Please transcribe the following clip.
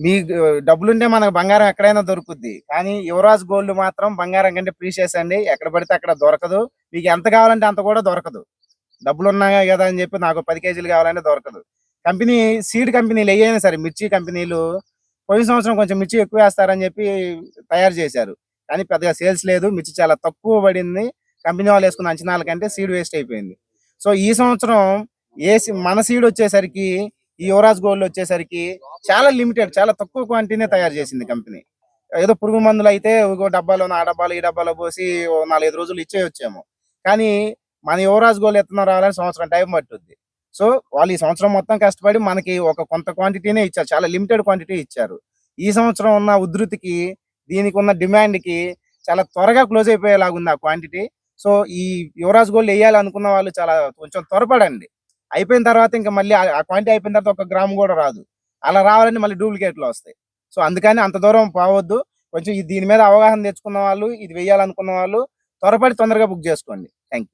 మీ డబ్బులుంటే మనకు బంగారం ఎక్కడైనా దొరుకుద్ది. కానీ యువరాజ్ గోల్డ్ మాత్రం బంగారం కంటే ప్రీషియస్ అండి. ఎక్కడ పడితే అక్కడ దొరకదు. మీకు ఎంత కావాలంటే అంత కూడా దొరకదు. డబ్బులున్నాయి గదా అని చెప్పి నాకు 10 కేజీలు కావాలంటే దొరకదు. కంపెనీ సీడ్ కంపెనీలు ఏయైనా సరే మిర్చి కంపెనీలు పోయిన సంవత్సరం కొంచెం మిర్చి ఎక్కువేస్తారని చెప్పి తయారు చేశారు. కానీ పెద్దగా సేల్స్ లేదు. మిర్చి చాలా తక్కువ పడింది. కంపెనీ వాళ్ళేసుకున్న అంచనాల కంటే సీడ్ వేస్ట్ అయిపోయింది. సో, ఈ సంవత్సరం మన సీడ్ వచ్చేసరికి ఈ యువరాజ్ గోల్డ్ వచ్చేసరికి చాలా లిమిటెడ్, చాలా తక్కువ క్వాంటిటీనే తయారు చేసింది కంపెనీ. ఏదో పురుగు మందులైతే ఇగో డబ్బాలోన ఆ డబ్బాలో, ఈ డబ్బాలో పోసి ఓ 4, 5 రోజుల్లో ఇచ్చేయొచ్చేమో. కానీ మన యువరాజ్ గోల్డ్ ఇత్తనం రావాలంటే సంవత్సరం టైం పట్టుద్ది. సో, వాళ్ళు ఈ సంవత్సరం మొత్తం కష్టపడి మనకి ఒక కొంత క్వాంటిటీనే ఇచ్చారు. చాలా లిమిటెడ్ క్వాంటిటీ ఇచ్చారు. ఈ సంవత్సరం ఉన్న ఉధృతికి, దీనికున్న డిమాండ్‌కి చాలా త్వరగా క్లోజ్ అయిపోయేలాగుంది ఆ క్వాంటిటీ. సో, ఈ యువరాజ్ గోల్డ్ ఎయ్యాలనుకున్న వాళ్ళు చాలా కొంచెం త్వరపడండి. అయిపోయిన తర్వాత ఇంక మళ్ళీ ఆ క్వాంటిటీ అయిపోయిన తర్వాత ఒక గ్రామ్ గూడా రాదు. అలా రావాలంటే మళ్ళీ డూప్లికేట్‌లో వస్తాయి. సో, అందుకని అంత దూరం పోవద్దు. కొంచెం దీని మీద అవగాహన తెచ్చుకున్న వాళ్ళు, ఇది వెయ్యాలనుకున్న వాళ్ళు త్వరపడి తొందరగా బుక్ జేసుకోండి. Thank you.